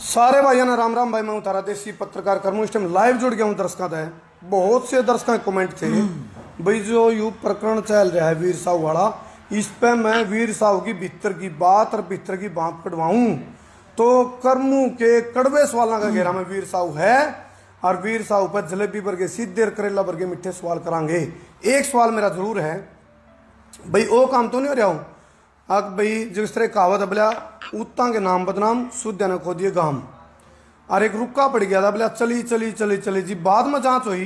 सारे भाइयों ने राम राम भाई। मैं तारा देसी पत्रकार करमू इस टाइम लाइव जुड़ गया हूँ दर्शकों का। बहुत से दर्शकों के कमेंट थे भाई जो यू प्रकरण चल रहा है वीर साहू वाला, इस पे मैं वीर साहू की भीतर की बात और भीतर की बात कटवाऊं तो करमू के कड़वे सवालों का घेरा में वीर साहू है और वीर साहू पर जलेबी वर्गे सीधे और करेला वर्गे मिठे सवाल करांगे। एक सवाल मेरा जरूर है भाई, वो काम तो नहीं हो रहा हूँ अब भाई जिस तरह कहावत है बोला उत्ता के नाम बदनाम सुद्या ने खो दिए गाम, और एक रुका पड़ गया था बोला चली चली चली चली जी। बाद में जांच हुई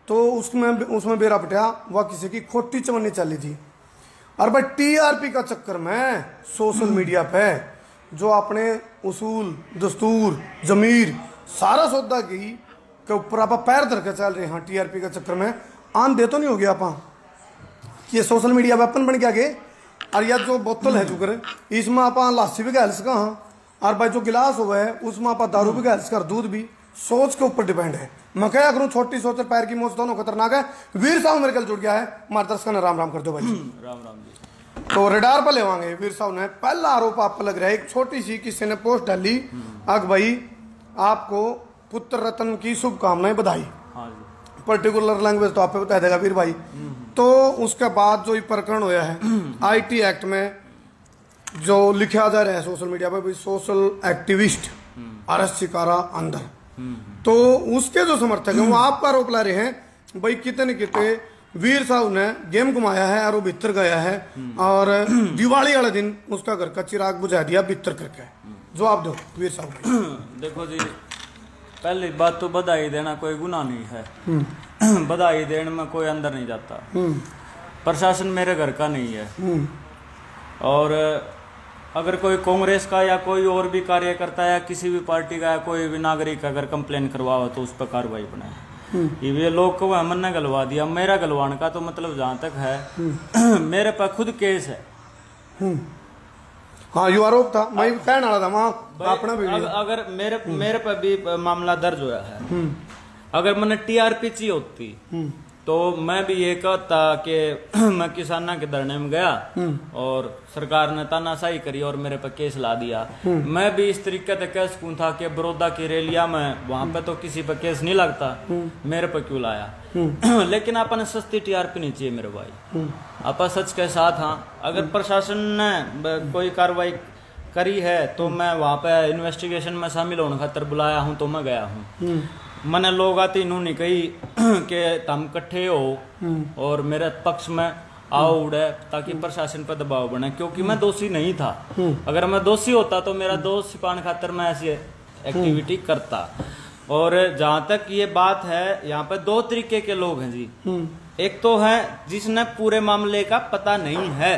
तो उसमें बेरा पटिया वह किसी की खोटी चवन्नी चली थी। और भाई टीआरपी का चक्कर में सोशल मीडिया पे जो अपने उसूल दस्तूर जमीर सारा सौदा की के ऊपर आप पैर धर के चल रहे हैं टीआरपी के चक्कर में। आन दे तो नहीं हो गया आप ये सोशल मीडिया वेपन बन गया के। और यह जो बोतल है चुकर इसमें आप लासी भी गैल सका और भाई जो गिलास हुआ है उसमें आप दारू भी गैल सका, दूध भी। सोच के ऊपर डिपेंड है। मैं क्या करूं, छोटी सोच पैर की मोच दोनों खतरनाक है। वीर साहब मेरे कल जुड़ गया है, हमारे दर्शकों ने राम राम कर दो भाई। राम राम जी। तो रेडार पर लेवांगे वीर साहब ने पहला आरोप आप पर लग रहा है, एक छोटी सी किसी ने पोस्ट डाली अग भाई आपको पुत्र रत्न की शुभकामनाएं बधाई। हाँ जी। पर्टिकुलर लैंग्वेज तो आप पे बता देगा वीर भाई। तो उसके बाद जो ये प्रकरण होया है आईटी एक्ट में जो लिखा जा रहा है सोशल मीडिया पर सोशल एक्टिविस्ट अरेस्ट शिकारा अंदर, तो उसके जो समर्थक हैं वो आपका आरोप ला रहे हैं भाई कितने कितने वीर साहब ने गेम घुमाया है और वो भीतर गया है और दिवाली वाले दिन उसका घर का चिराग बुझा दिया भीतर करके। जवाब दो वीर साहब। देखो जी, पहली बात तो बधाई देना कोई गुनाह नहीं है। बधाई देने में कोई अंदर नहीं जाता। प्रशासन मेरे घर का नहीं है। और अगर कोई कांग्रेस का या कोई और भी कार्यकर्ता या किसी भी पार्टी का या कोई भी नागरिक अगर कंप्लेन करवाओ तो उस पर कार्रवाई बनाए। ये लोग को हमन ने गलवा दिया, मेरा गलवाने का तो मतलब जहाँ तक है मेरे पर खुद केस है। हाँ यू आरोप था, मैं कहने वाला था वहाँ अपना भी अगर मेरे पर भी मामला दर्ज हुआ है। अगर मैंने टीआरपी चाहिए होती तो मैं भी ये कहता कि मैं किसाना के धरने में गया और सरकार ने तानाशाही करी और मेरे पे केस ला दिया। मैं भी इस तरीके से कह सकूं था कि बड़ौदा की रैलिया में वहां पे तो किसी पे केस नहीं लगता, मेरे पे क्यों लाया। लेकिन आपने सस्ती टीआरपी नहीं चाहिए मेरे भाई। आप सच के साथ हाँ, अगर प्रशासन ने कोई कार्रवाई करी है तो मैं वहां पे इन्वेस्टिगेशन में शामिल होने खातर बुलाया हूँ तो मैं गया हूँ। मैंने लोग आते इन्होंने कही कि तुम इकट्ठे हो और मेरे पक्ष में आओ उड़े ताकि प्रशासन पर दबाव बने, क्योंकि मैं दोषी नहीं था। अगर मैं दोषी होता तो मेरा दोष छिपाने खातर मैं ऐसी एक्टिविटी करता। और जहां तक ये बात है, यहाँ पे दो तरीके के लोग हैं जी। एक तो है जिसने पूरे मामले का पता नहीं है,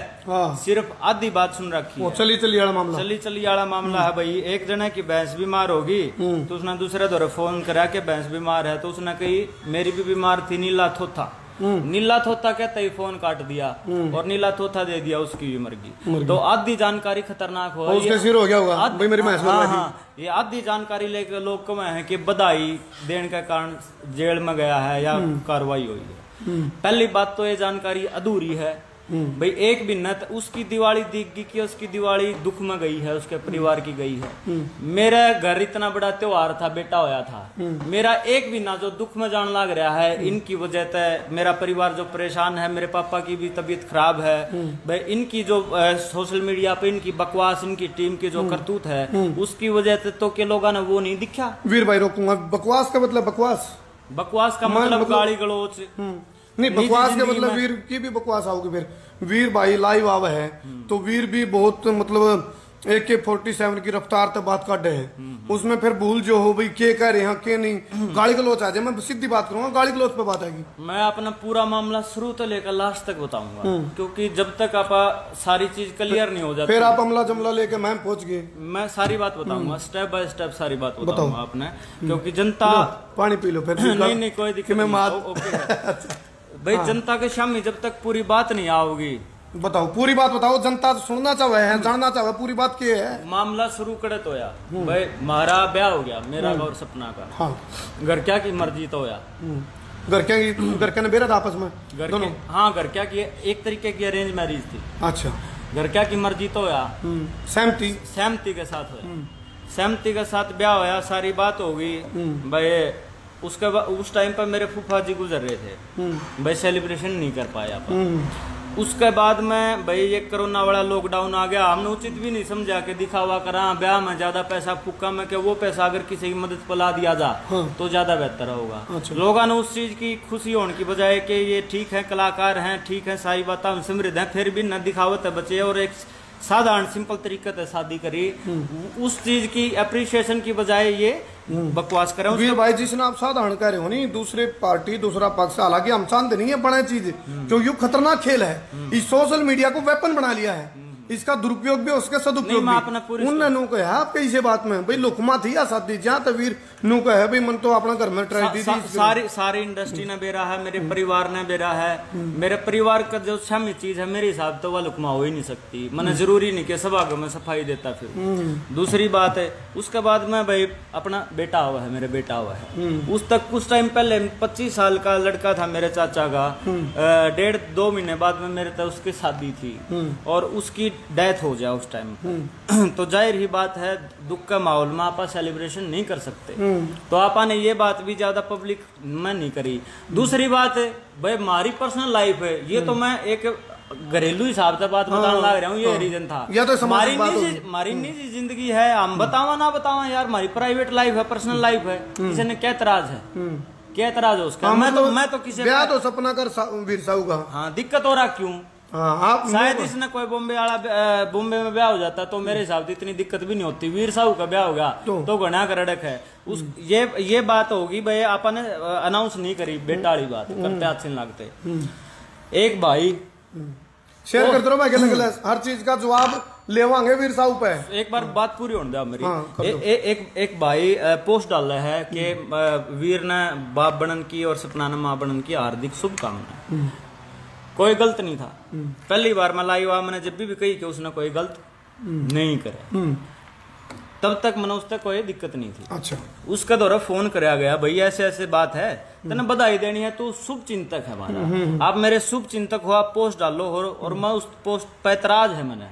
सिर्फ आधी बात सुन रखी है। चली चली वाला मामला, चली चली वाला मामला है भाई। एक जने की भैंस बीमार होगी तो उसने दूसरे दौरे फोन करा के भैंस बीमार है, तो उसने कही मेरी भी बीमार थी नीला थोथा। नीला थोथा कहते ही फोन काट दिया और नीला थोथा दे दिया, उसकी भी मर। तो आधी जानकारी खतरनाक हो गया मेरी भैंस। हाँ, ये आधी जानकारी लेकर लोग कमे है कि बधाई देने के कारण जेल में गया है या कार्रवाई हुई है। पहली बात तो ये जानकारी अधूरी है भाई। एक भी न उसकी दिवाली दिख गई कि उसकी दिवाली दुख में गई है, उसके परिवार की गई है। मेरा घर इतना बड़ा त्योहार था, बेटा होया था, मेरा एक भी ना जो दुख में जान लग रहा है। इनकी वजह से मेरा परिवार जो परेशान है, मेरे पापा की भी तबीयत खराब है भाई। इनकी जो सोशल मीडिया पे इनकी बकवास, इनकी टीम की जो करतूत है उसकी वजह से तो के लोगों ने वो नहीं दिखा। वीर भाई रोकूंगा, बकवास का मतलब बकवास का मतलब गाली गलौच नहीं, बकवास के मतलब वीर की भी बकवास आओगी। फिर वीर भाई लाइव आवा है तो वीर भी बहुत मतलब AK-47 की रफ्तार तक बात कर रहे हैं। उसमें फिर भूल जो हो भाई के कह रहे हैं के नहीं, गाली गलौच आ जाए। मैं सीधी बात करूंगा, गाली गलौच पे बात आएगी। मैं अपना पूरा मामला शुरू से लेकर लास्ट तक बताऊंगा, क्योंकि जब तक आप सारी चीज क्लियर नहीं हो जाती। फिर आप अमला जमला लेके मैं पहुंच गए, मैं सारी बात बताऊंगा, स्टेप बाय स्टेप सारी बात बताऊंगा आपने, क्योंकि जनता पानी पी लो फिर। नहीं कोई दिक्कत भाई। जनता के सामने जब तक पूरी बात नहीं आओगी, बताओ पूरी बात बताओ। जनता सुनना चाहे है, जानना चाहे पूरी बात क्या है। मामला शुरू करे तो या भाई हमारा ब्याह हो गया, मेरा और सपना का। हाँ। घर क्या की मर्जी तो या घर क्या ने बेरा था आपस में दोनों। हाँ, घर क्या की एक तरीके की अरेंज मैरिज थी। अच्छा। घर क्या की मर्जी तो या सहमति के साथ हुआ। सहमति के साथ ब्याह होया, सारी बात हो गई भाई। उसके बाद उस टाइम पर मेरे फूफा जी गुजर रहे थे भाई, सेलिब्रेशन नहीं कर पाया पर। उसके बाद में भाई ये कोरोना वाला लॉकडाउन आ गया, हमने उचित भी नहीं समझा कि दिखावा करा ब्याह में ज्यादा पैसा फूका में, कि वो पैसा अगर किसी की मदद पर ला दिया जा तो ज्यादा बेहतर होगा। अच्छा। लोगों ने उस चीज की खुशी होने की बजाय कि ये ठीक है कलाकार हैं, ठीक है सारी बात समृद्ध है, फिर भी न दिखावत है बचे और एक साधारण सिंपल तरीके से शादी करी, उस चीज की अप्रिसिएशन की बजाय ये बकवास करें। वीर भाई जिसने आप साधारण कह रहे हो नहीं, दूसरे पार्टी दूसरा पक्ष, हालांकि हम चाहते नहीं है बड़ा चीज जो यू खतरनाक खेल है, इस सोशल मीडिया को वेपन बना लिया है, इसका दुरुपयोग भी उसका सदुपयोग भी। उन नु को है आप कैसे बात में भाई लुकमा थी या शादी जहाँ तो वीर नु को है भाई मन तो अपना घर में ट्रेजेडी थी। सारी इंडस्ट्री ने बेरा है, मेरे परिवार ने बेरा है, मेरे परिवार का जो शामी चीज है मेरे हिसाब तो वह लुकमा हो ही नहीं सकती। मैंने जरूरी नहीं कि सभागार में सफाई देता फिर। दूसरी बात है उसके बाद में भाई अपना बेटा हुआ है, मेरे बेटा हुआ है, उस तक कुछ टाइम पहले 25 साल का लड़का था मेरे चाचा का, 1.5-2 महीने बाद में मेरे तो उसकी शादी थी और उसकी डेथ हो जाए उस टाइम तो जाहिर ही बात है दुख का माहौल में आप सेलिब्रेशन नहीं कर सकते। तो आपा ने ये बात भी ज्यादा पब्लिक में नहीं करी। दूसरी बात है भाई हमारी पर्सनल लाइफ है, ये तो मैं एक घरेलू हिसाब से बात बताने लग रहा हूँ, ये रीजन था। तो हमारी निजी जिंदगी है, हम बतावा ना बतावा यार, हमारी प्राइवेट लाइफ है, पर्सनल लाइफ है, किसी ने क्या एतराज है, क्या एतराज है उसका? मैं तो किसी ब्याह तो सपना कर वीर साहू का। हाँ दिक्कत हो रहा क्यों? आप शायद इसने कोई बॉम्बे में ब्याह हो जाता तो मेरे हिसाब से इतनी दिक्कत भी नहीं होती। वीर साहू का ब्याह होगा तो घना करड़क है उस ये बात होगी भाई आपने अनाउंस नहीं करी बेटा वाली बात करते हाथ से लागते। एक भाई शेयर करते रहो, मैं हर चीज का जवाब लेवांगे वीर साहू पे। एक बार बात पूरी होने दो मेरी। एक भाई पोस्ट डाला है कि वीर ने बाप बनन की और सपना ने मां बनन की हार्दिक शुभकामनाएं। कोई गलत नहीं था, पहली बार मैं लाइव मैंने जब भी कही कि उसने कोई गलत नहीं करे, तब तक मैंने उससे कोई दिक्कत नहीं थी। अच्छा। उसका दौरा फोन कराया गया, भाई ऐसे ऐसे बात है, तेने बधाई देनी है, तू शुभ चिंतक है हमारा, आप मेरे शुभ चिंतक हो, आप पोस्ट डालो और मैं उस पोस्ट पर ऐतराज है मैंने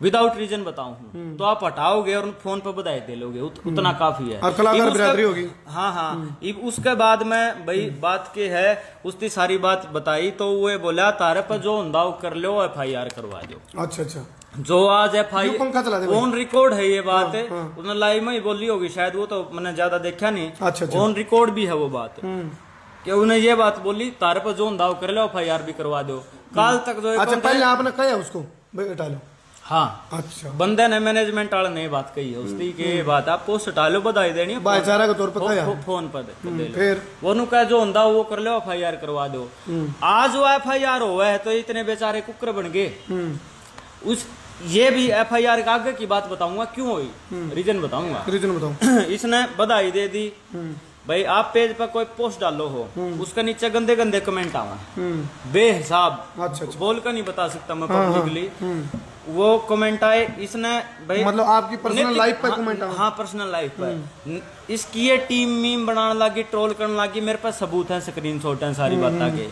विदाउट रीजन बताऊं तो आप हटाओगे और फोन पर बधाई दे लोगे, उतना काफी है। और कलाकार बिरादरी होगी। हाँ उसके बाद में भाई बात के है उसकी सारी बात बताई तो वो बोला तारे पर जो हुंदा कर लो FIR करवा दो। अच्छा जो आज FIR ऑन रिकॉर्ड है ये बात है, उन्होंने लाइव में ही बोली होगी शायद, वो तो मैंने ज्यादा देखा नहीं। अच्छा। ऑन रिकॉर्ड भी है वो बात कि उन्हें ये बात बोली तारे पर जो हुंदा कर लो FIR भी करवा दो। काल तक जो पहले आपने कहा उसको हटा लो। हाँ अच्छा। बंदे ने मैनेजमेंट वाले ने बात कही है उसकी के बात आप पोस्ट हटा लो बधाई देनी है भाईचारा के तौर पर फोन पर फिर वो कहा जो हुंदा वो कर लो FIR करवा दो। आज वो FIR हुआ है तो इतने बेचारे कुकर बन गए। उस ये भी FIR के आगे की बात बताऊंगा क्यों हुई, रीजन बताऊंगा। रीजन बताऊं। इसने बधाई दे दी भाई, आप पेज पर कोई पोस्ट डालो हो उसके नीचे गंदे गंदे कमेंट आवा बेहिसाब। अच्छा। बोल कर नहीं बता सकता मैं पब्लिकली, वो कमेंट आए इसने भाई मतलब आपकी पर्सनल लाइफ पे कमेंट आए। हाँ पर्सनल लाइफ पे इसकी ये टीम मीम बनाने लगी, ट्रोल करने लगी, मेरे पास सबूत है, स्क्रीनशॉट है, सारी बात आगे।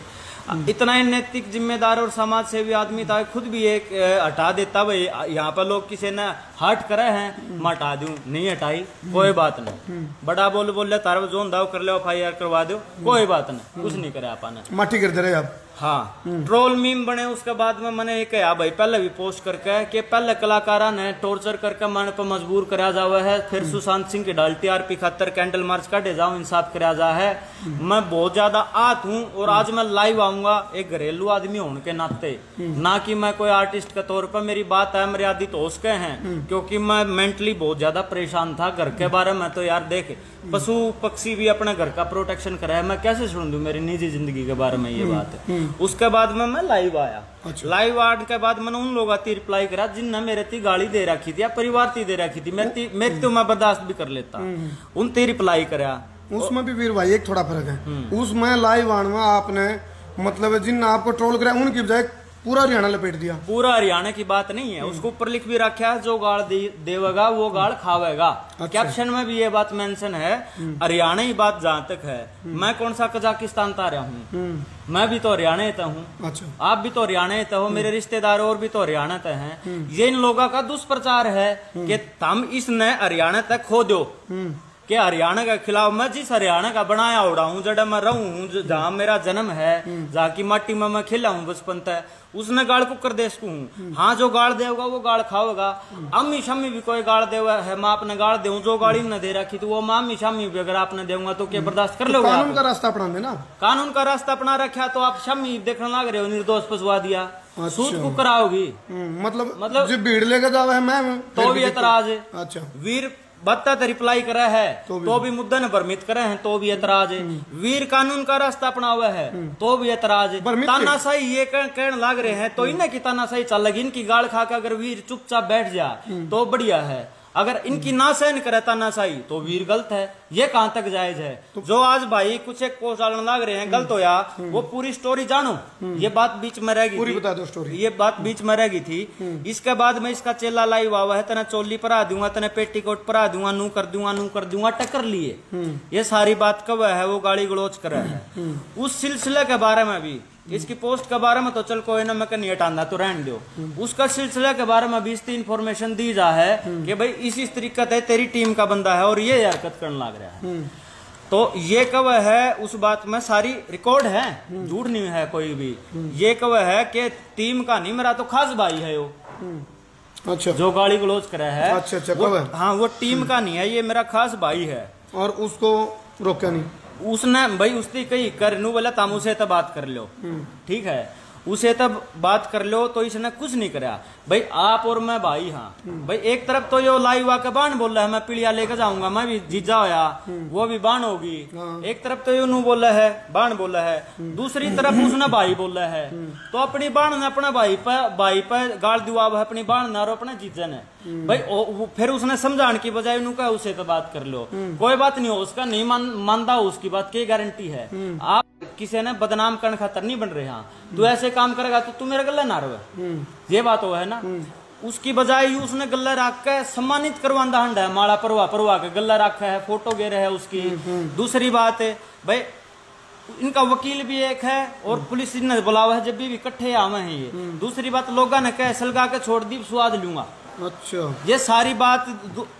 इतना ही नैतिक जिम्मेदार और समाज सेवी आदमी था, खुद भी एक हटा देता भाई, यहाँ पर लोग किसी ने हट करे हैं मैं हटा दूं, नहीं हटाई कोई बात नहीं, बड़ा बोल तारा जो हुंदा कर लो FIR करवा दो, कोई बात नहीं, कुछ नहीं करे आपने माटी करते रहे आप। हाँ ट्रोल मीम बने। उसके बाद में मैंने ये कहा भाई पहले भी पोस्ट करके कि पहले कलाकारा ने टॉर्चर करके मन पर मजबूर कराया जावा है, फिर सुशांत सिंह की डाल TRP खातर कैंडल मार्च काटे जाओ, इंसाफ कराया जा है। मैं बहुत ज्यादा आहत हूँ और आज मैं लाइव आऊंगा एक घरेलू आदमी होने के नाते, ना कि मैं कोई आर्टिस्ट के तौर पर मेरी बात है मर्यादित हो सके हैं, क्योंकि मैं मेंटली बहुत ज्यादा परेशान था। घर के बारे में तो यार देख पशु पक्षी भी अपने घर का प्रोटेक्शन करे है, मैं कैसे सुन दूं मेरी निजी जिंदगी के बारे में ये बात है। उसके बाद में मैं लाइव आया। अच्छा। लाइव आने के बाद मैंने उन लोगों की रिप्लाई करा जिनने मेरे ती गाली दे रखी थी या परिवार ती दे रखी थी, मेरी तो मैं बर्दाश्त भी कर लेता, उन ती रिप्लाई करा। उसमें भी वीर भाई एक थोड़ा फर्क है, उसमें लाइव आने में आपने मतलब जिन आपको ट्रोल करा उनकी बजाय पूरा हरियाणा लपेट दिया। पूरा हरियाणा की बात नहीं है, उसको ऊपर लिख भी रखा है, जो गाड़ देवेगा वो गाड़ खावेगा। कैप्शन में भी ये बात मेंशन है। हरियाणा की बात जहां तक है, मैं कौन सा कजाकिस्तान तारा हूँ, मैं भी तो हरियाणा का हूँ। अच्छा, आप भी तो हरियाणा का हो, मेरे रिश्तेदार और भी तो हरियाणा तक हैं। ये इन लोगों का दुष्प्रचार है कि तुम इसने हरियाणा तक खो दो, कि हरियाणा के खिलाफ। मैं जिस हरियाणा का बनाया उड़ा हूँ, जड़ा मैं रहूं हूँ, जहाँ मेरा जन्म है, जहाँ की माटी में मैं खिला हूँ बचपन तक, उसने गाड़ को कर देश को हूँ। हाँ, जो गाड़ देगा वो गाड़ खाओगा। अम्मी शम्मी भी कोई गाड़ देगा है, मैं आपने गाड़ दे, जो गाड़ी न दे रखी तो वो मामी शम्मी भी अगर आपने देगा तो क्या बर्दाश्त कर लोगे? कानून का रास्ता अपना देना, कानून का रास्ता अपना रखा तो आप शम्मी देखने लग रहे हो, निर्दोष फंसवा दिया। अच्छा। सूद को कराओगी, मतलब जो भीड़ लेके जावा है मैं तो भी एतराज है। अच्छा, वीर बत्ता तो रिप्लाई करे है तो भी मुद्दा ने भ्रमित करे हैं तो भी एतराज है। वीर कानून का रास्ता अपना हुआ है तो भी एतराज है। तानाशाही ये कहने लग रहे हैं तो इन्हें की तानाशाही चल लगी, इनकी गाड़ खा के अगर वीर चुपचाप बैठ जाए तो बढ़िया है। अगर इनकी ना सहन करे तानाशाही तो वीर गलत है। ये कहां तक जायज है? जो आज भाई कुछ एक कोस डालने लग रहे हैं गलत होया, वो पूरी स्टोरी जानो। ये बात बीच में रह गई, पूरी बता दो स्टोरी। ये बात बीच में रह गई थी। इसके बाद में इसका चेला लाइव हुआ है, तना चोली परा दूंगा, तना पेटीकोट परा दूंगा, नू कर दूंगा टक्कर लिए। ये सारी बात कब है? वो गाली गलोच कर है। उस सिलसिले के बारे में भी, इसकी पोस्ट के बारे में तो चल कोई ना, मैं नहीं हटाना तो रहने दो। उसका सिलसिला के बारे में भी इसकी इन्फॉर्मेशन दी जा है कि भाई इस तरीका है, तेरी टीम का बंदा है और ये हरकत करने लग रहा है। तो ये कब है? उस बात में सारी रिकॉर्ड है, झूठ नहीं है कोई भी। ये कब है कि टीम का नहीं, मेरा तो खास भाई है वो। अच्छा, जो गाली गलोच करा है। अच्छा, कब है? हाँ, वो टीम का नहीं है, ये मेरा खास भाई है। और उसको रोका नहीं? उसने भाई उसने कही कर नू बोला तुम उसे तब बात कर लो, ठीक है, उसे तब बात कर लो। तो इसने कुछ नहीं करा भाई। आप और मैं भाई, हाँ भाई, एक तरफ तो यो लाइव आके बाण बोल रहा है मैं पीड़िया लेकर जाऊंगा, मैं भी जीजा होया, वो भी बाण होगी। एक तरफ तो यो नू बोल रहा है, बाण बोल रहा है, दूसरी तरफ उसने भाई बोल रहा है। तो अपनी बाण ने अपना भाई पे गाड़ दुआ है, अपनी बाण ने और अपने जीजा ने भाई। फिर उसने समझाने की बजाय उन्होंने कहा उसे तो बात कर लो, कोई बात नहीं हो, उसका नहीं मानता उसकी बात, की गारंटी है? आप किसी ने बदनाम करने खातर नहीं बन रहे। हाँ, तू ऐसे काम करेगा तो तू मेरे गले ना रहे, ये बात हो है ना। उसकी बजाय उसने गला रख के सम्मानित करवांदा हंडा है, माला परवा के गला रखा है, फोटो गे रहे है उसकी। दूसरी बात है भाई, इनका वकील भी एक है और पुलिस ने बुलावा है, जब भी इकट्ठे आवे हैं ये। दूसरी बात, लोगों ने कह सलगा के छोड़ दी, स्वाद लूंगा। अच्छा, ये सारी बात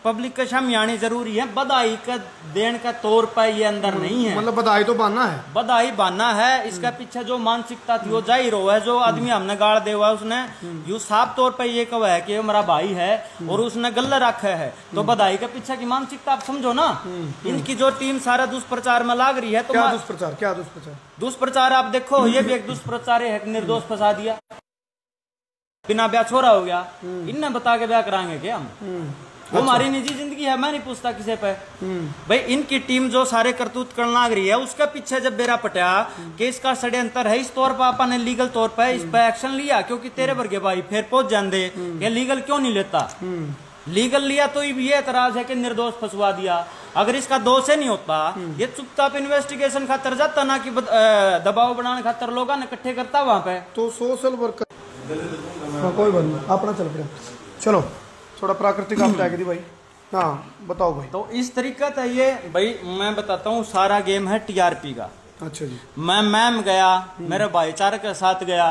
पब्लिक के सामने आनी जरूरी है। बधाई का देने का तौर पर ये अंदर नहीं है। मतलब बधाई तो बाना है, बधाई बाना है। इसका पीछे जो मानसिकता थी वो जाहिर हो है। जो आदमी हमने गाड़ दे हुआ उसने यू साफ तौर पर ये कहा है कि ये मेरा भाई है और उसने गल्ला रखा है, तो बधाई के पीछे की मानसिकता आप समझो ना। इनकी जो टीम सारा दुष्प्रचार में लाग रही है, तो क्या दुष्प्रचार? दुष्प्रचार आप देखो, ये भी एक दुष्प्रचार है, निर्दोष फंसा दिया, बिना ब्याह छोरा हो गया। इन्हें बता के ब्याह कराएंगे क्या हम? वो हमारी निजी जिंदगी है, मैं नहीं पूछता किसी पे। भाई इनकी टीम जो सारे करतूत करने लग रही है, उसका पीछे जब बेरा पटा कि इसका षड्यंत्र है, इस तौर पर अपन ने लीगल तौर पर इस पर एक्शन लिया, क्योंकि तेरे वर्गे भाई फिर पहुंच जाते ये लीगल क्यों नहीं लेता। लीगल लिया तो ये एतराज है कि निर्दोष फंसवा दिया। अगर इसका दोष नहीं होता, ये चुपचाप इन्वेस्टिगेशन खातर जाता ना कि दबाव बनाने खातर लोगों ने इकट्ठे करता वहां पे। तो सोशल वर्कर कोई बात नहीं, अपना चल पड़ा। चलो थोड़ा प्राकृतिक आपदा है भाई। हाँ बताओ भाई। तो इस तरीका था ये भाई, मैं बताता हूँ, सारा गेम है टीआरपी का। अच्छा जी। मैं मैम गया, मेरे भाईचारे के साथ गया।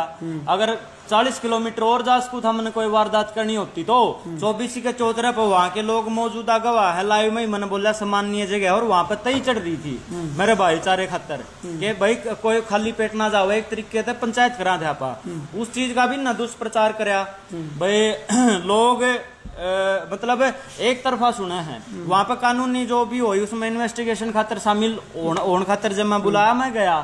अगर 40 किलोमीटर और जा सकूँ था, मैंने कोई वारदात करनी होती तो 24 के चौतरे पर वहाँ के लोग मौजूदा गवाह है, लाइव में ही मैंने बोला सम्मानीय जगह, और वहाँ पर तई चढ़ रही थी मेरे भाईचारे खातर कि भाई कोई खाली पेट ना जाओ। एक तरीके से पंचायत करा थे आपा, उस चीज का भी ना दुष्प्रचार कराया भाई। लोग मतलब एक तरफा सुना है। वहां पर कानूनी जो भी हुई उसमें इन्वेस्टिगेशन खातर शामिल होने खातर जब मैं बुलाया, मैं गया,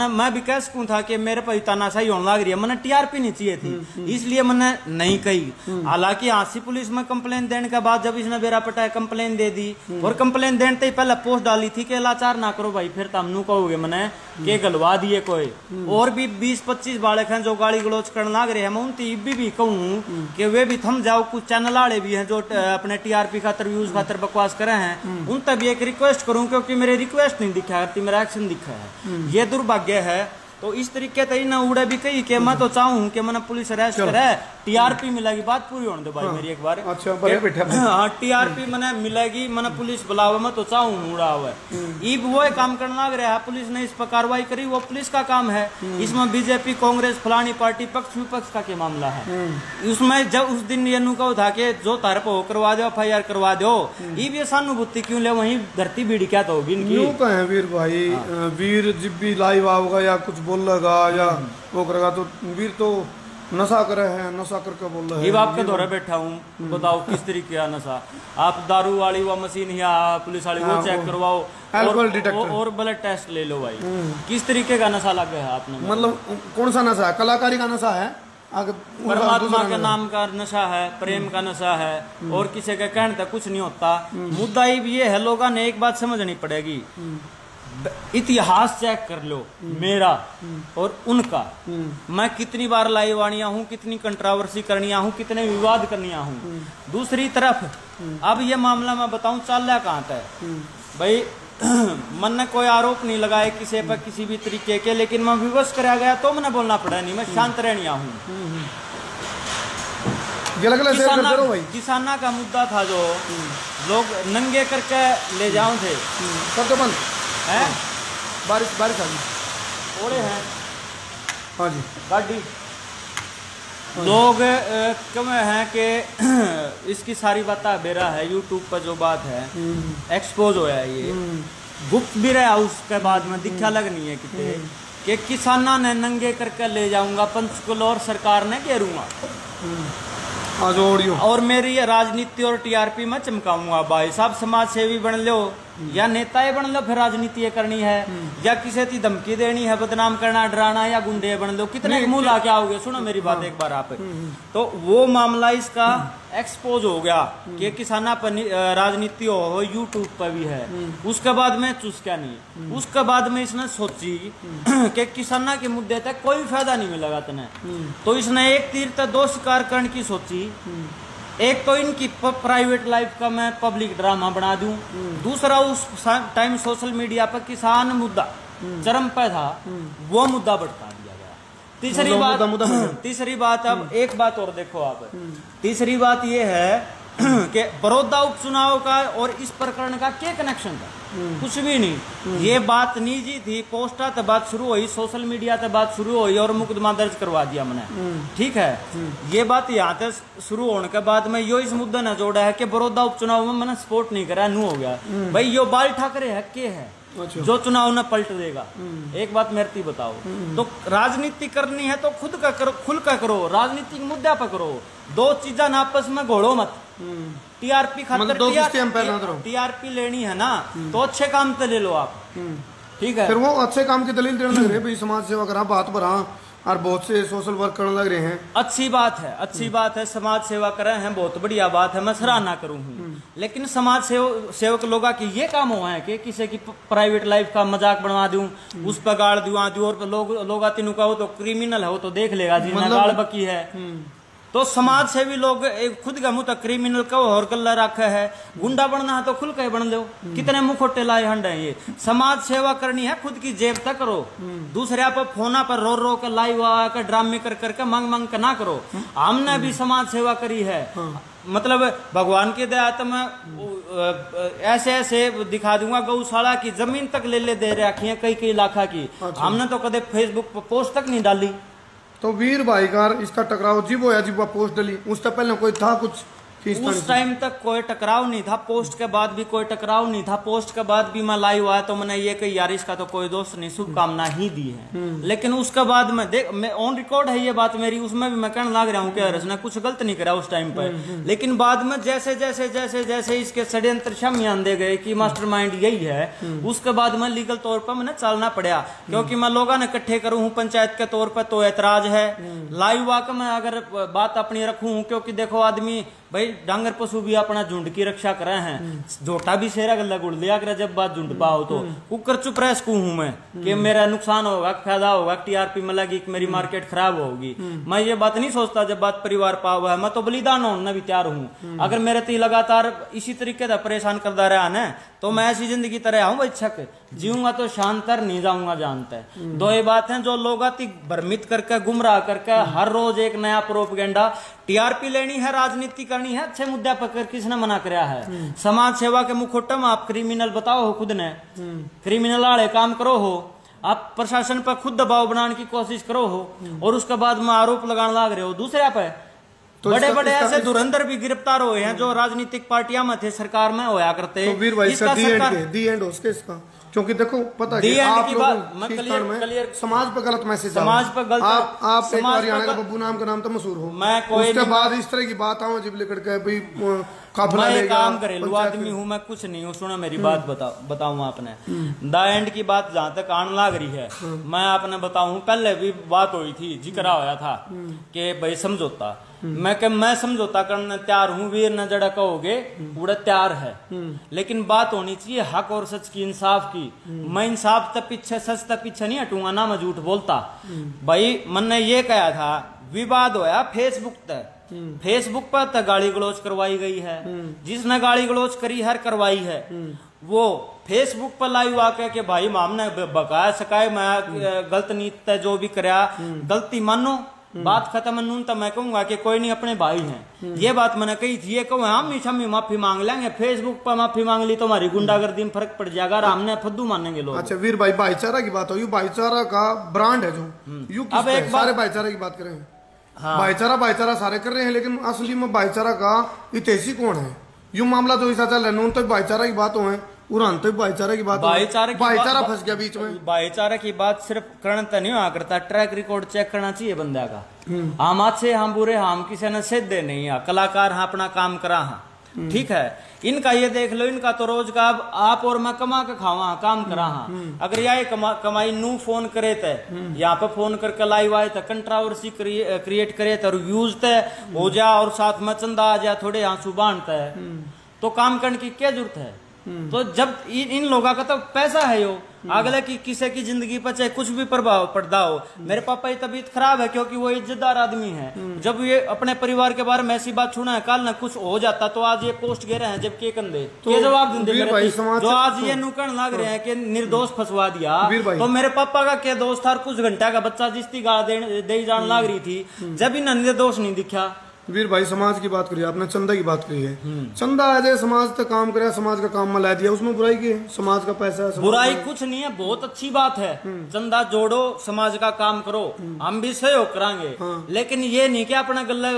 मैं भी कह सकूं था कि मेरे पर तानाशाही होने लग रही है, मैंने टीआरपी नहीं चाहिए थी, इसलिए मैंने नहीं कही। हालांकि हांसी पुलिस में कंप्लेन देने के बाद जब इसने बेरा पटाया कंप्लेन दे दी, और कंप्लेन देने ही पहले पोस्ट डाली थी कि लाचार ना करो भाई, फिर तमनू कहोगे मैंने के गलवा दिए कोई। और भी 20-25 बालक हैं जो गाली गलोच करने लग रहे हैं। मैं उनती भी कहूँ कि वे भी थम जाओ। कुछ चैनल भी हैं जो अपने टीआरपी खातर व्यूज खातर बकवास करे हैं, उन तब एक रिक्वेस्ट करूं, क्योंकि मेरे रिक्वेस्ट नहीं दिखा है, मेरा एक्शन दिखा है। ये दुर्भाग्य है तो इस तरीके से ना उड़े भी कही कि मैं तो चाहूँ कि मैंने पुलिस अरेस्ट करे, टीआरपी मिलेगी, बात पूरी होने दो भाई मेरी एक बार। अच्छा बैठा हाँ टीआरपी मैंने मिलेगी, मैंने पुलिस बुलावे, मैं तो चाहूँ उड़ा हुआ है। वो काम करना लग रहा है, पुलिस ने इस पर कार्रवाई करी, वो पुलिस का काम है। इसमें बीजेपी कांग्रेस फलानी पार्टी पक्ष विपक्ष का क्या मामला है? उसमें जब उस दिन ये नुका था कि जो तार पर करवा दो, FIR करवा दो, ये भी सहानुभूति क्यों ले, वहीं धरती बीड़ी क्या तो होगी इनकी। यूं कहें वीर भाई, वीर जब भी लाइव आओगा या कुछ बोलेगा या वो करेगा तो वीर तो नशा करे है, नशा करके बोल रहे हैं। आपके दौरे बैठा हूँ, बताओ किस तरीके का नशा? आप दारू वाली वो मशीन या पुलिस वाली वो चेक करवाओ और ब्लड टेस्ट ले लो भाई, किस तरीके का नशा लग गया है आपने? मतलब कौन सा नशा है? कलाकारी का नशा है, परमात्मा के नाम का नशा है, प्रेम का नशा है, और किसी के कहने तक कुछ नहीं होता। मुद्दा ये है, लोगों ने एक बात समझनी पड़ेगी, इतिहास चेक कर लो मेरा और उनका, मैं कितनी बार लाइव आनिया हूँ, कितनी कंट्रोवर्सी करनिया हूँ, कितने विवाद करनिया हूँ। दूसरी तरफ अब ये मामला मैं बताऊं चल रहा कहाँ तक भाई, मन ने कोई आरोप नहीं लगाए किसी पर किसी भी तरीके के, लेकिन मैं विवश कराया गया तो मैंने बोलना पड़ा नहीं, मैं शांत रहनिया हूँ। किसाना का मुद्दा था जो लोग नंगे करके ले जाओ थे, सब तो बंद है, बारिश आ गई, ओड़े हैं हाँ जी गाड़ी, लोग क्यों हैं कि इसकी सारी बातें बेरा है, यूट्यूब पर जो बात है एक्सपोज होया है, ये गुप्त भी रहा, उसके बाद में दिखा लगनी है कितने कि किसाना ने नंगे करके ले जाऊंगा पंचकुला और सरकार ने घेरूंगा और मेरी राजनीति और टीआरपी में चमकाऊंगा। भाई साहब समाज सेवी बन लो या नेताएं बन लो, फिर राजनीति करनी है या किसी की धमकी देनी है, बदनाम करना, डराना, या गुंडे बन लो, कितने मुंह ला के आओगे? सुनो मेरी बात एक बार आप, तो वो मामला इसका एक्सपोज हो गया कि किसाना पर राजनीति हो यूट्यूब पर भी है। उसके बाद में चुस्का नहीं, उसके बाद में इसने सोची कि किसाना के मुद्दे तक कोई फायदा नहीं मिलेगा तने, तो इसने एक तीर तक दो शिकार करने की सोची। एक तो इनकी प्राइवेट लाइफ का मैं पब्लिक ड्रामा बना दूं, दूसरा उस टाइम सोशल मीडिया पर किसान मुद्दा चरम पे था, वो मुद्दा भड़का दिया गया। तीसरी बात अब एक बात और देखो आप, तीसरी बात ये है कि बड़ौदा उपचुनाव का और इस प्रकरण का क्या कनेक्शन था? कुछ भी नहीं, ये बात निजी थी, पोस्टा तक बात शुरू हुई, सोशल मीडिया तक बात शुरू हुई और मुकदमा दर्ज करवा दिया मैंने, ठीक है। ये बात यहाँ तक शुरू होने के बाद में यो इस मुद्दे ने जोड़ा है कि बड़ौदा उपचुनाव में मैंने सपोर्ट नहीं करा, नू हो गया भाई, यो बाल ठाकरे है के है जो चुनाव न पलट देगा। एक बात मेरे बताओ, तो राजनीति करनी है तो खुद का करो, खुल का करो, राजनीतिक मुद्दा पर करो, दो चीजा ना आपस में घोड़ो मत। टीआरपी खातर टीआरपी लेनी है ना, तो अच्छे काम पे ले लो आप, ठीक है। फिर वो अच्छे काम की दलील देने लग रहे हैं, समाज सेवा करा, बात भरा और बहुत से सोशल वर्क करने लग रहे हैं। अच्छी बात है, अच्छी बात है, समाज सेवा कर रहे हैं, बहुत बढ़िया बात है, मैं सराहना करूँ। लेकिन समाज सेवक लोगों की ये काम हुआ है कि किसी की प्राइवेट लाइफ का मजाक बनवा दूं, उस पर गाड़ दूं और लोग तीनों का हो तो क्रिमिनल है, वो तो देख लेगा जी गाड़ बकी है। तो समाज सेवी लोग एक खुद का मुंह तक क्रिमिनल का और गल्ला रखा है, गुंडा बनना है तो खुल के बन लो, कितने मुखोटे लाए हंड है। ये समाज सेवा करनी है खुद की जेब तक करो, दूसरे पर फोना पर रो रो कर लाइव आकर ड्रामे कर करके मांग कर ना करो। हमने भी समाज सेवा करी है, मतलब भगवान की दया तो मैं ऐसे ऐसे दिखा दूंगा, गौशाला की जमीन तक ले दे रखी है कई लाखा की, हमने तो कदे फेसबुक पर पोस्ट तक नहीं डाली। तो वीर भाई का इसका टकराव जीव होया, जीव पोस्ट डली, उससे पहले कोई था कुछ? उस टाइम तक कोई टकराव नहीं था, पोस्ट के बाद भी कोई टकराव नहीं था। पोस्ट के बाद भी मैं लाइव आया तो मैंने ये कही यार इसका तो कोई दोस्त नहीं, शुभकामना ही दी है। लेकिन उसके बाद में देख, मैं ऑन रिकॉर्ड है ये बात मेरी, उसमें भी मैं कहने लग रहा हूँ कि उसने कुछ गलत नहीं करा उस टाइम पर। लेकिन बाद में जैसे जैसे जैसे जैसे इसके षड्यंत्र सामने दे गए कि मास्टरमाइंड यही है, उसके बाद में लीगल तौर पर मैंने चलना पड़ा, क्योंकि मैं लोगों ने इकट्ठे करूँ हूँ पंचायत के तौर पर तो ऐतराज है। लाइव आकर मैं अगर बात अपनी रखूँ, क्योंकि देखो आदमी भाई डांगर पशु भी अपना झुंड की रक्षा कर रहे हैं, झोटा भी शेरा गला गुड़ लिया कर, जब बात झुंड पाओ तो कुकर चुप रह सकूं हूं मैं कि मेरा नुकसान होगा, फायदा होगा, टीआरपी मिलेगी कि मेरी मार्केट खराब होगी। मैं ये बात नहीं सोचता जब बात परिवार पाओ है, मैं तो बलिदान होने भी तैयार हूँ। अगर मेरे ती लगातार इसी तरीके से परेशान करता रहा ना, तो मैं ऐसी जिंदगी तरह आऊँ भाई छक, जीऊंगा तो शांतर नहीं जाऊंगा जानता है। दो ही बात है, जो लोग आती भ्रमित करके गुमराह करके हर रोज एक नया प्रोपेगेंडा, टीआरपी लेनी है, राजनीति करनी है, अच्छे मुद्दे पकड़ किसने मना कराया है। समाज सेवा के मुखोटम आप क्रिमिनल बताओ हो खुद ने, क्रिमिनल वाले काम करो हो, आप प्रशासन पर खुद दबाव बनाने की कोशिश करो हो, और उसके बाद में आरोप लगाने लग रहे हो दूसरे पे। तो बड़े बड़े ऐसे धुरंधर भी गिरफ्तार हुए हैं जो राजनीतिक पार्टियां में थे, सरकार में होया करते। तो वीर भाई इसका दी एंड हो इसका, क्योंकि देखो पता है आप लोग समाज पर गलत मैसेज, समाज पर गलत, आप एक हरियाणा का बब्बू नाम का नाम तो मशहूर हो, मैं कोई उसके बाद इस तरह की बात आओ जब लेकर के भाई मैं काम घरेलू आदमी हूँ, मैं कुछ नहीं हूँ। सुनो मेरी बात बताऊँ आपने, द एंड की बात जहाँ तक आने लग रही है, मैं आपने बताऊँ पहले भी बात हुई थी, जिक्र होया था कि भाई समझौता, मैं समझौता करने तैयार हूँ, वीर न जड़ा कहोगे उड़ा तैयार है, लेकिन बात होनी चाहिए हक और सच की, इंसाफ की। मैं इंसाफ तक पीछे, सच तक पीछे नहीं हटूंगा, ना मैं झूठ बोलता। भाई मन ने ये कहा था, विवाद होया फेसबुक तक, फेसबुक पर तक गाली गलौज करवाई गई है, जिसने गाली गलौज करी है करवाई है, वो फेसबुक पर लाइव आके कि भाई हमने बकाया सकाए, मैं गलत नीति जो भी कराया गलती मानो, बात खत्म। नून तो मैं कहूंगा कि कोई नहीं, अपने भाई हैं, ये बात मैंने कही थी, ये कहूँ हम छम्मी माफी मांग लेंगे, फेसबुक पर माफी मांग ली तो हमारी गुंडागर्दी में फर्क पड़ जाएगा, हमने फद्दू मानेंगे लोग। अच्छा वीर भाई, भाईचारा की बात हो, यू भाईचारा का ब्रांड है जो यू, अब एक सारे भाईचारा की बात करें, हाँ। भाईचारा सारे कर रहे हैं, लेकिन असली में भाईचारा का हितैषी कौन है? यू मामला जो ऐसा चल रहा है, नून तो भाईचारा की बात हो, उड़ान तो भाईचारा की बात, भाईचारा फंस गया बीच में। भाईचारा की बात सिर्फ करना तो नहीं हुआ करता, ट्रैक रिकॉर्ड चेक करना चाहिए बंदा का, हम अच्छे हम बुरे, हम किसी ने सिद्ध नहीं है, कलाकार हाँ अपना काम करा हाँ, ठीक है। इनका ये देख लो, इनका तो रोज का आप और मैं कमा के खावा काम करा हाँ, अगर यही कमाई नू फोन करे थे, यहाँ पे फोन करके लाइव आए थे, कंट्रावर्सी क्रिएट करे थे, व्यूज थे हो जा, और साथ में चंदा आ जा, थोड़े आंसू बांधते है, तो काम करने की क्या जरूरत है? तो जब इन लोगों का तो पैसा है, यो अगले की किसी की जिंदगी पर चाहे कुछ भी प्रभाव पड़ता हो। मेरे पापा की तबीयत खराब है क्योंकि वो इज्जतदार आदमी है, जब ये अपने परिवार के बारे में ऐसी बात सुना है, कल ना कुछ हो जाता तो आज ये पोस्ट गे रहे हैं, जब के कंधे तो जवाब देंगे जो आज ये नुकड़ लग रहे हैं कि निर्दोष फंसवा दिया, तो मेरे पापा का क्या दोस्त था, कुछ घंटा का बच्चा जिसकी गाल दे जान लग रही थी, जब इन निर्दोष नहीं दिखा। वीर भाई समाज की बात करी आपने, चंदा की बात करी है, चंदा है समाज तक काम करे, समाज का काम में ला दिया, उसमें बुराई की है? समाज का पैसा है, बुराई कुछ नहीं है, बहुत अच्छी बात है, चंदा जोड़ो, समाज का काम करो, हम भी सहयोग करांगे, लेकिन ये नहीं कि अपना गले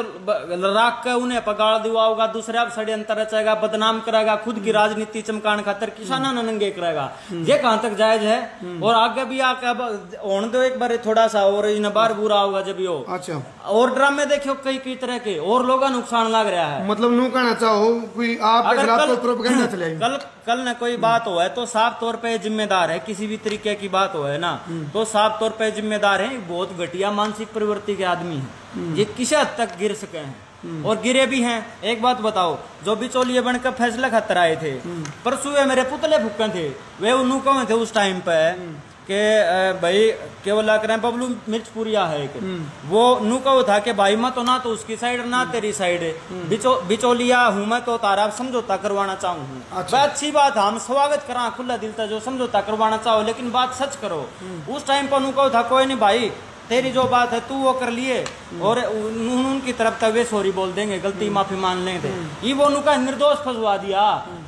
राख के उन्हें पगाड़ दिवाओगा, दूसरे आप षड्यंत्र रचेगा, बदनाम करेगा, खुद की राजनीति चमकाने खातर किसाना नंगे करेगा, ये कहाँ तक जायज है? और आगे भी आके होने दो एक बार थोड़ा सा, और इन बार बुरा होगा जब यो। अच्छा, और ड्रामे देखियो कई तरह के, और लोगों नुकसान लग रहा है, मतलब नू कहना चाहो कोई आपके खिलाफ कोई प्रोपेगेंडा चलेगा, कल न कोई बात हो है तो साफ तौर पे जिम्मेदार है, किसी भी तरीके की बात हो है ना, तो साफ तौर पे जिम्मेदार है, बहुत घटिया मानसिक प्रवृत्ति के आदमी है, ये किसी हद तक गिर सके हैं और गिरे भी हैं। एक बात बताओ, जो बिचौलिए बनकर फैसला खातर आए थे, परसों मेरे पुतले फुक्के थे, वे उन्हों कौन थे उस टाइम पे के भाई केवल करें बबलू मिर्चपुरिया है एक, वो नू कहो था कि भाई मैं तो ना तो उसकी साइड ना तेरी साइड, बिचौलिया हूं मैं तो तारा समझौता करवाना चाहूँ। अच्छा। अच्छी बात है, हम स्वागत करा खुला दिल था जो समझौता करवाना चाहो, लेकिन बात सच करो। उस टाइम पर नू कहो था कोई नहीं भाई तेरी जो बात है तू वो कर लिए, और उनकी तरफ तक वे सॉरी बोल देंगे, गलती माफी मान लेंगे, ये वो उनका निर्दोष फंसवा दिया।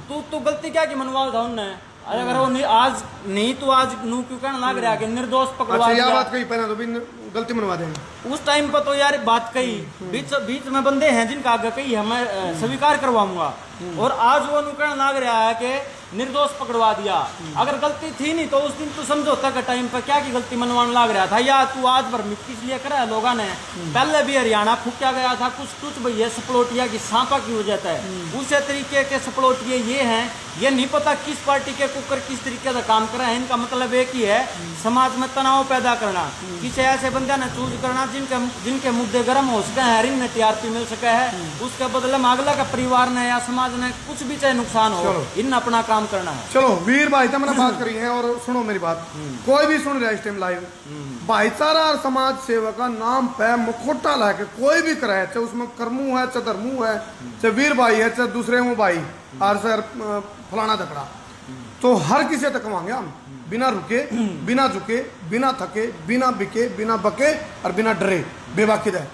तू गलती क्या की मनवा था उनने, अगर वो आज नहीं तो आज नू क्यों कहना लग रहा कि निर्दोष पकड़वा दिया। बात कही पहले तो भी गलती मनवा देंगे, उस टाइम पर तो यार बात कही, बीच में बंदे हैं जिनका आगे कही है मैं स्वीकार करवाऊंगा, और आज वो नू कहना लग रहा है कि निर्दोष पकड़वा दिया। अगर गलती थी नहीं तो उस दिन तो समझौता का टाइम पर क्या की गलती मनवाने लग रहा था, या तू आज भर मिट्टी इसलिए करा है लोगों ने, पहले भी हरियाणा फूका गया था कुछ भैया सपलोटिया की सांपा की वजह से, उसी तरीके के सपलोटिया ये हैं, ये नहीं पता किस पार्टी के कुकर किस तरीके से काम कर रहे हैं, इनका मतलब एक ही है समाज में तनाव पैदा करना, किसी ऐसे बंदे ने चूज करना जिनके मुद्दे गर्म हो सके हैं, इनमें टीआरपी मिल सके है, उसके बदले में अगला का परिवार ने या समाज ने कुछ भी चाहे नुकसान हो, इन अपना काम करना है। चलो वीर भाई तो मैंने बात करी है, और सुनो मेरी बात, कोई भी सुन रहा है इस टाइम लाइव, भाईचारा और समाज सेवा का नाम पे मुखोटा लाके कोई भी कराए, चाहे उसमें कर्मू है, चाहे धर्मू है, चाहे वीर भाई है, चाहे दूसरे हूँ भाई और सर फलाना दकड़ा, तो हर किसी तक कमाएंगे हम, बिना रुके, बिना झुके, बिना थके, बिना बिके, बिना बके और बिना डरे, बेबाकिद है।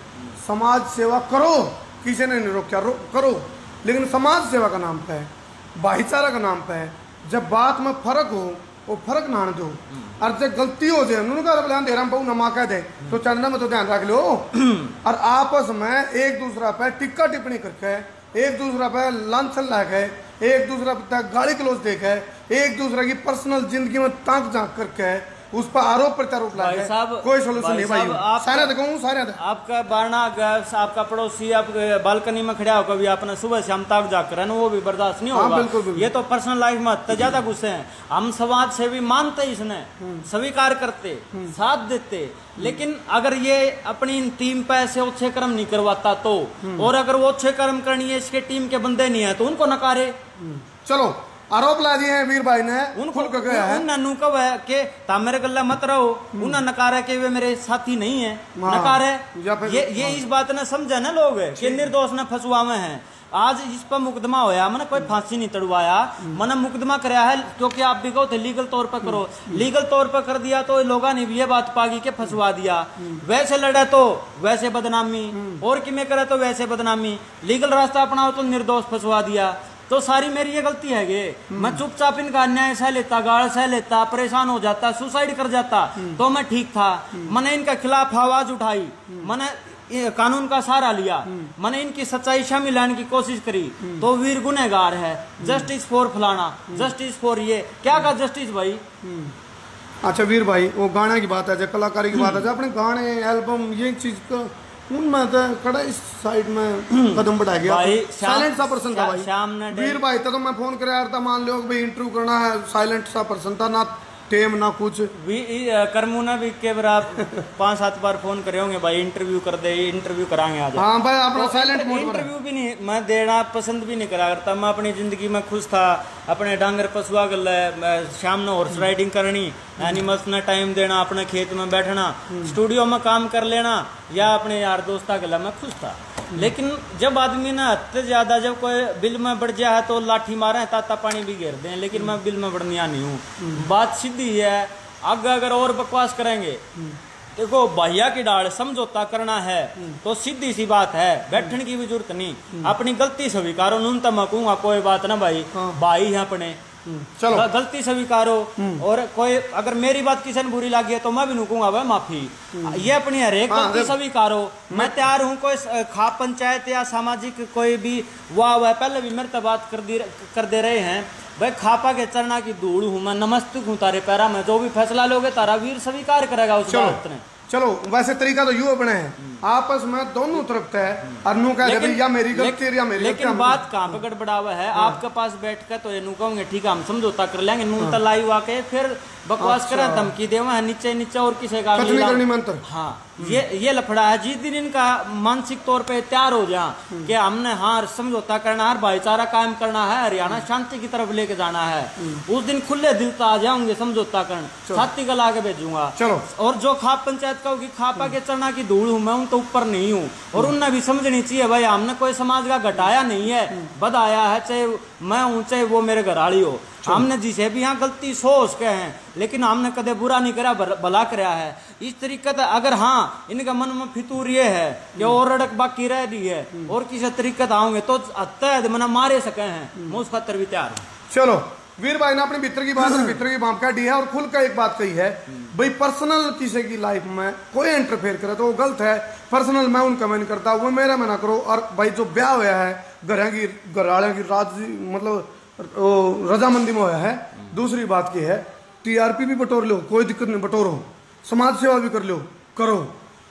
समाज सेवा करो, किसी ने नहीं रोका, करो, लेकिन समाज सेवा का नाम पे है, भाईचारा का नाम पे है। जब बात में फर्क हो वो फर्क ना दो, और जब गलती हो जाए उन्होंने कहा ध्यान दे रहा हूँ नमा कह दे तो चंदा में तो ध्यान रख लो। और आपस में एक दूसरा पे टिक्का टिप्पणी करके, एक दूसरा पे लांछन लाके, एक दूसरा पे गाली क्लोज देखे, एक दूसरे की पर्सनल जिंदगी में ताक झांक करके उस पर आरोप प्रत्यारोप लाके कोई सोल्यूशन नहीं भाई। सारे आपका बारना आपका पड़ोसी आप बालकनी में खड़ा होकर भी आपने सुबह शाम ताक जाग कर वो भी बर्दाश्त नहीं होगा। बिल्कुल। ये तो पर्सनल लाइफ में तो ज्यादा गुस्से हैं। हम समाज से भी मानते इसने, स्वीकार करते, साथ देते, लेकिन अगर ये अपनी टीम पे ऐसे अच्छे कर्म नहीं करवाता तो, और अगर वो अच्छे कर्म करनी है इसके टीम के बंदे नहीं है तो उनको नकारे। चलो आरोप ला दिए हैं वीर भाई ने, उनको गया है नन्नू कब है कि तामेरे गल्ला मत रहो, उन्हें नकारा के वे मेरे साथी नहीं है, नकारे। ये इस बात ने समझा ना लोग कि निर्दोष ने फंसुआ में है। आज इस पर मुकदमा होया, मैंने कोई फांसी नहीं तड़वाया, मैंने मुकदमा कराया है क्योंकि आप भी कहो थे लीगल तौर पर करो, लीगल तौर पर कर दिया तो लोगों ने भी ये बात पागी के फंसवा दिया। वैसे लड़ा तो वैसे बदनामी, और कि मैं करे तो वैसे बदनामी, लीगल रास्ता अपनाओ तो निर्दोष फंसवा दिया। तो सारी मेरी ये गलती है गे, मैं चुपचाप इनका अन्याय सह लेता, गाल सह लेता, परेशान हो जाता, सुसाइड कर जाता तो मैं ठीक था। मैंने इनके खिलाफ आवाज उठाई, मैंने कानून का सहारा लिया, मैंने इनकी सच्चाई शामिल लाने की कोशिश करी तो वीर गुनहगार है। जस्टिस फॉर फलाना, जस्टिस फॉर ये क्या का जस्टिस भाई। अच्छा वीर भाई वो गाने की बात है, जो कलाकारी की बात है, जो अपने गाने एल्बम ये चीज का उनमें तो कड़ा इस साइड में कदम बढ़ा गया भाई। साइलेंट सा पर्सन था भाई वीर भाई। तो मैं फोन कर यार था, मान लो भाई इंटरव्यू करना है, साइलेंट सा पर्सन था, ना टेम ना कुछ करमू ना भी के बार 5-7 बार फोन करे होंगे भाई इंटरव्यू कर दे, इंटरव्यू कराएंगे आज। हाँ भाई अपना साइलेंट मोड इंटरव्यू भी नहीं मैं देना पसंद भी नहीं करा करता। मैं अपनी जिंदगी में खुश था, अपने डांगर पशुआ गल शाम ने हॉर्स राइडिंग करनी, एनिमल्स ने टाइम देना, अपने खेत में बैठना, स्टूडियो में काम कर लेना या अपने यार दोस्ता गला में खुश था। लेकिन जब आदमी ना हद से ज्यादा जब कोई बिल में बढ़ जाए है तो लाठी मारे ताता पानी भी घेर दें, लेकिन मैं बिल में बढ़निया नहीं हूँ। बात सीधी है, अगर और बकवास करेंगे देखो भैया की डाल समझौता करना है तो सीधी सी बात है, बैठने की भी जरूरत नहीं। अपनी गलती स्वीकारो, न्यूनतम मैं कहूंगा कोई बात ना भाई, भाई है अपने, चलो गलती स्वीकारो। और कोई अगर मेरी बात किसी ने बुरी लगी है तो मैं भी नुकूंगा भाई माफी, ये अपनी हर एक गलती स्वीकारो। मैं तैयार हूँ, कोई खाप पंचायत या सामाजिक कोई भी वाह पहले भी मेरे से बात कर दे रहे हैं भाई, खापा के चरना की धूल हूँ मैं, नमस्तुक हूँ तारे पैरा में, जो भी फैसला लोगे तारा वीर स्वीकार करेगा उस बात ने। चलो वैसे तरीका तो यू अपने है, आपस में दोनों तरफ है, अनु का या मेरी गलती या मेरी, लेकिन बात कहाँ पे गड़बड़ा हुआ है। आपके पास बैठ कर तो ये नु कहोगे ठीक है हम समझौता कर लेंगे, नून तलाई आके फिर बकवास करें, धमकी देवा है नीचे नीचे और किसी का मंत्र। हाँ ये लफड़ा है। जिस दिन इनका मानसिक तौर पे तैयार हो जाए कि हमने हाँ समझौता करना है, भाईचारा कायम करना है, हरियाणा शांति की तरफ लेके जाना है, उस दिन खुले दिल तो आ जाऊंगे समझौता करने, छाती गला के भेजूंगा। चलो और जो खाप पंचायत कहोगी खापा के चरना की धूल हूं मैं, उन तो ऊपर नहीं हूँ। और उनने भी समझनी चाहिए भाई हमने कोई समाज का घटाया नहीं है, बधाया है, चाहे मैं हूं चाहे वो मेरे घराड़ी हो। हमने जिसे भी यहाँ गलती सोच के हैं, लेकिन हमने कदे बुरा नहीं करा, भला कराया है। इस तरीके से अगर हाँ इनका मन में फितूर ये है कि और रड़क बाकी रह रही है और किसी तरीके से आओगे तो तय मना मारे सके हैं, मैं उस खतर भी तैयार हूँ। चलो वीर भाई ने अपने भीतर की बात भीतर की बात काटी है और खुल का एक बात कही है भाई, पर्सनल किसी की लाइफ में कोई इंटरफेयर करे तो वो गलत है। पर्सनल मैं उनका मैं नहीं करता, वो मेरा मैं ना करो। और भाई जो ब्याह हुआ है घराड़ियों की मतलब रजामंदी में होया है। दूसरी बात की है टीआरपी भी बटोर लो, कोई दिक्कत नहीं, बटोरो, समाज सेवा भी कर लो, करो,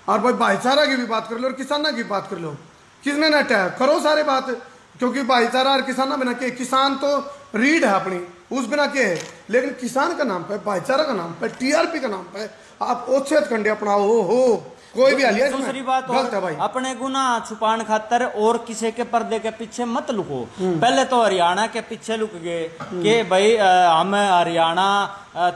और भाई भाईचारा की भी बात कर लो और किसाना की बात कर लो। किसने ना टैग करो सारे बात, क्योंकि भाईचारा और किसाना बिना के, किसान तो रीढ़ है अपनी, उस बिना के है, लेकिन किसान का नाम पे, भाईचारा का नाम पे, टीआरपी का नाम पे आप ओछेत कंडे अपनाओ हो कोई भी हालिया दूसरी बात गलत है भाई। अपने गुनाह छुपाने खातर और किसी के पर्दे के पीछे मत लुको। पहले तो हरियाणा के पीछे लुक गए कि भाई हमें हरियाणा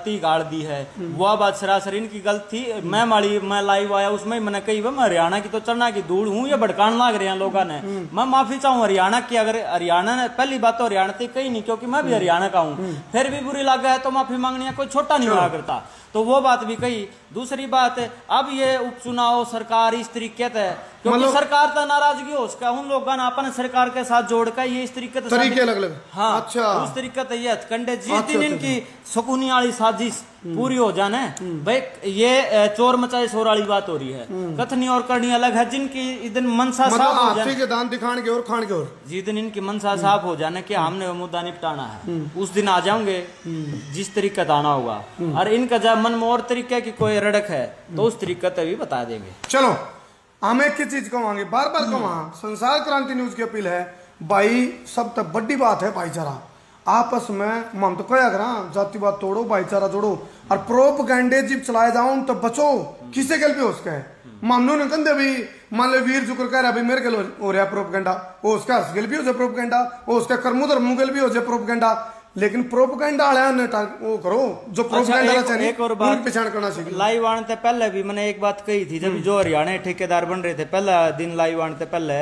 ती गाड़ दी है, वह बात सरासर इनकी गलत थी। मैं लाइव आया उसमें मैंने कही मैं हरियाणा की तो चढ़ना की धूल हूँ, ये भड़कान लाग रहे हैं लोगों ने। मैं माफी चाहूँ हरियाणा की, अगर हरियाणा ने पहली बात तो हरियाणा थी कहीं नहीं, क्योंकि मैं भी हरियाणा का हूँ, फिर भी बुरी लगा है तो माफी मांगनी है, कोई छोटा नहीं हुआ करता, तो वो बात भी कही। दूसरी बात अब ये उपचुनाव सरकार इस तरीके से, क्योंकि सरकार तो नाराजगी हो उसका उन लोगों ने अपने सरकार के साथ जोड़कर ये इस तरीके तरीके अलग। हाँ अच्छा उस तरीके से ये हथकंडे जिस दिन इनकी सुकूनी वाली साजिश पूरी हो जाने भाई, ये चोर मचाए शोर वाली बात हो रही है, कथनी और करनी अलग है। जिनकी इधन मनसा साफ हो जाने के दान दिखाने के और खान के और जिस दिन इनकी मनसा साफ हो जाने के हमने वो मुद्दा निपटाना है, उस दिन आ जाओगे जिस तरीके से आना होगा। और इनका जब मन में और तरीके की कोई रड़क है तो उस तरीके से भी बता देंगे। चलो हम एक ही चीज कहवाएंगे, बार बार कहवा, संसार क्रांति न्यूज की अपील है भाई, सब तक बड़ी बात है भाईचारा आपस में। हम तो क्या करा जातिवाद तोड़ो भाईचारा जोड़ो, और प्रोपगैंडे जिब चलाए जाओ तो बचो, किसे गल पे हो उसका है मामनू ने कंधे भी मान लो वीर जुकर कह रहा भाई मेरे गल हो रहा प्रोपगैंडा, वो उसका हसगल भी हो जाए प्रोपगैंडा, वो उसका कर्मुदर मुगल भी हो जाए प्रोपगैंडा, लेकिन प्रोपगैंडा वाले वो करो जो प्रोपगैंडा चाहिए। एक और बात पहचान करना चाहिए। लाइव आने से पहले भी मैंने एक बात कही थी, जब जो हरियाणा ठेकेदार बन रहे थे पहला दिन लाइव आने से पहले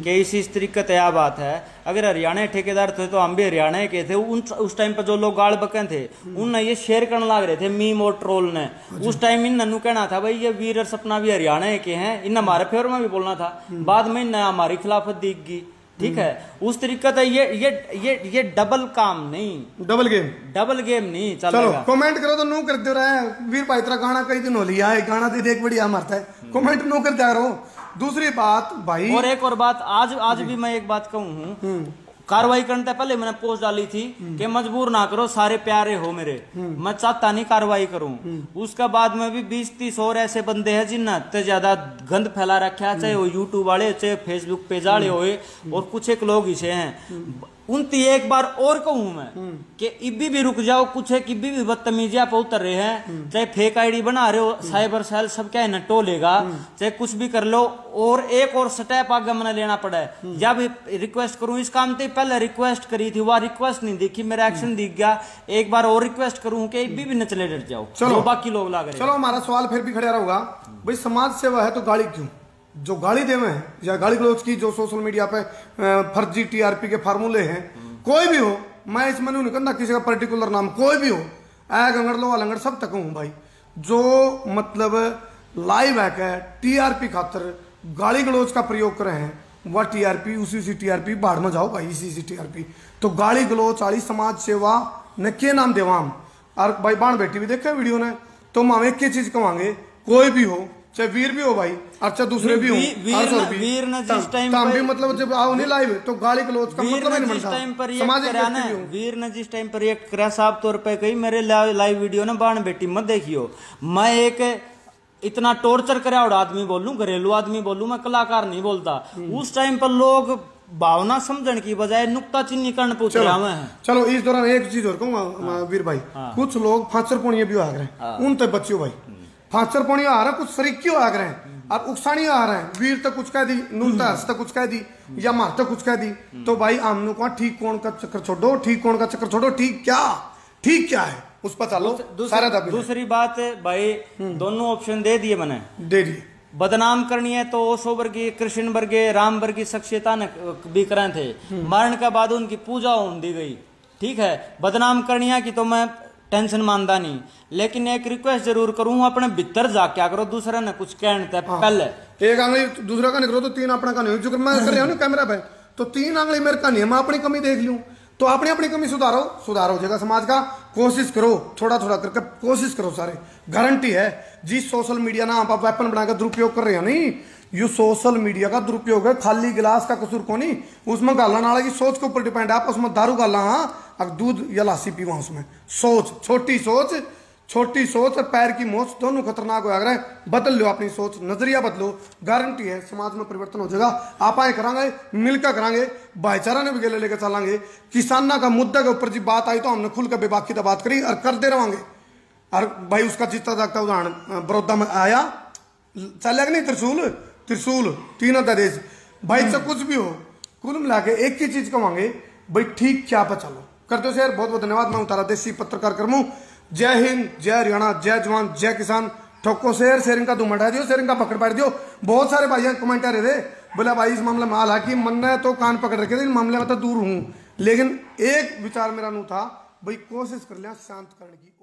कि इस तरीके से यह बात है, अगर हरियाणा ठेकेदार थे तो हम भी हरियाणा के थे। उस टाइम पर जो लोग गाड़ बके थे उनने ये शेयर करने लग रहे थे मीम और ट्रोल ने। उस टाइम इन नन्नू कहना था भाई ये वीर और सपना भी हरियाणा के हैं, इन हमारे फेवर में भी बोलना था, बाद में इन हमारी खिलाफत दिख गई। ठीक है उस तरीके से ये डबल काम नहीं, डबल गेम नहीं चलेगा। चलो कमेंट करो तो नो करते रहे वीर भाई तेरा गाना कई दिन हो लिया है, गाना तो देख बढ़िया मरता है, कमेंट नो करते रहो। दूसरी बात भाई और एक और बात आज भी मैं एक बात कहूँ, कार्रवाई करने से पहले मैंने पोस्ट डाली थी कि मजबूर ना करो सारे प्यारे हो मेरे, मैं चाहता नहीं कार्रवाई करूं। उसके बाद में भी 20-30 और ऐसे बंदे हैं जिनने इतने ज्यादा गंद फैला रखा है, चाहे वो यूट्यूब वाले चाहे फेसबुक पेज वाले हो, और कुछ एक लोग इसे हैं। उनती एक बार और कहूं मैं कि इब्बी भी रुक जाओ, कुछ एक इब्बी भी बदतमीजिया पे उतर रहे हैं, चाहे फेक आईडी बना रहे हो, साइबर सेल सब क्या है टोलेगा, चाहे कुछ भी कर लो। और एक और स्टेप आगे मैंने लेना पड़ा है, जब रिक्वेस्ट करूं इस काम से पहले रिक्वेस्ट करी थी, वह रिक्वेस्ट नहीं दिखी, मेरा एक्शन दिख गया, एक बार और रिक्वेस्ट करूं कि इब्बी भी न चले डट जाओ, चलो बाकी लोग लाग रहे। चलो हमारा सवाल फिर भी खड़ा रहेगा भाई, समाज सेवा है तो गाली क्यों? जो गाली देवे हैं या गाली गलौज की जो सोशल मीडिया पे फर्जी टीआरपी के फार्मूले हैं, कोई भी हो, मैं इसमें नहीं कहना किसी का पर्टिकुलर नाम, कोई भी हो, गंगड़ लो अलंगड़ सब तक हूं भाई, जो मतलब लाइव है टीआरपी खातर गाली गलौज का प्रयोग कर रहे हैं, वह टीआरपी उसी टीआरपी बाढ़ में जाओ भाई, इसी टीआरपी। तो गाली गलौज वाली समाज सेवा ने के नाम देवाम और भाई बाण बेटी भी देखे वीडियो ने, तो हम एक ही चीज कहेंगे, कोई भी हो चाहे वीर भी हो भाई, अच्छा दूसरे भी हो, वीर ने जिस टाइम भी मतलब जब आओ नहीं लाइव तो गाली गलौज का मतलब नहीं बनता। वीर ने जिस टाइम पर रिएक्ट करा साफ तौर पे कही मेरे लाइव वीडियो ने बाण बेटी मत देखियो, मैं एक इतना टॉर्चर करे और आदमी बोलूं, घरेलू आदमी बोलूं, मैं कलाकार नहीं बोलता। उस टाइम पर लोग भावना समझने की बजाय नुक्ता चिन्ह करने पूछ रहे हैं। चलो इस दौरान एक चीज और कहूंगा वीर भाई, कुछ लोग फांचर पुणिया भी आ रहे हैं, उन तक बच्चियों भाई फांचर पुणिया आ रहे हैं, कुछ फरीकी आ रहे हैं और उकसानी आ रहे हैं, वीर तक कुछ कह दी, नूल हर्ष तक कुछ कह दी, या मार तक कुछ कह दी, तो भाई हमने कहा ठीक कौन का चक्कर छोड़ो, ठीक कौन का चक्कर छोड़ो, ठीक क्या है उस पर चलो। दूसरी बात भाई दोनों ऑप्शन दे दिए मैंने, दे दिए। बदनाम करनी है तो ओशो वर्गीय, कृष्ण वर्गीय, राम वर्गीय शख्सियता ने भी करे थे, मरण के बाद उनकी पूजा होने दी गई। ठीक है बदनाम करनी है कि तो मैं टेंशन मानता नहीं, लेकिन एक रिक्वेस्ट जरूर करूं, अपने भीतर जा क्या करो, दूसरे ने कुछ कहने पहले एक आंगली दूसरा का नहीं करो तो तीन अपना का नहीं, जो मैं कर रहा हूं ना कैमरा पे, तो तीन आंगली मेरे का नहीं है, मैं अपनी कमी देख लूं, तो अपनी अपनी कमी सुधार हो जाएगा समाज का। कोशिश करो थोड़ा थोड़ा करके, कोशिश करो सारे, गारंटी है। जिस सोशल मीडिया ना आप वेपन बनाकर दुरुपयोग कर रहे हो नहीं, ये सोशल मीडिया का दुरुपयोग है, खाली गिलास का कसूर को नहीं, उसमें गालने वाला की सोच के ऊपर डिपेंड है। आप उसमें दारू गाला हाँ, अब दूध या लासी पीवा, उसमें सोच, छोटी सोच और पैर की मोच दोनों खतरनाक हो रहे हैं। बदल लो अपनी सोच, नजरिया बदलो, गारंटी है समाज में परिवर्तन हो जाएगा। आप आए करांगे, मिलकर करांगे, भाईचारा ने भी गले लेकर चलांगे। किसाना का मुद्दा के ऊपर जी बात आई तो हमने खुल कर बेबाकी तो बात करी और करते रहेंगे। और भाई उसका जितना जागता उदाहरण बड़ौदा में आया, चलेगा नहीं, त्रिशूल त्रिशूल तीनों देश भाई से कुछ भी हो, कुल मिला के एक ही चीज कमांगे भाई, ठीक क्या पर चलो करते हो शेयर। बहुत बहुत धन्यवाद। मैं तारा देसी पत्रकार कर्मू। जय हिंद, जय हरियाणा, जय जवान, जय किसान। ठोको शेयर, शेयरिंग का धूम हटा दियो, शेयरिंग का पकड़ पाड़ दियो। बहुत सारे भाई कमेंट आ रहे थे, बोला भाई इस मामले में हालांकि मन ने तो कान पकड़ रखे थे, इस मामले में तो दूर हूं, लेकिन एक विचार मेरा नू था भाई कोशिश कर लिया शांत करने की।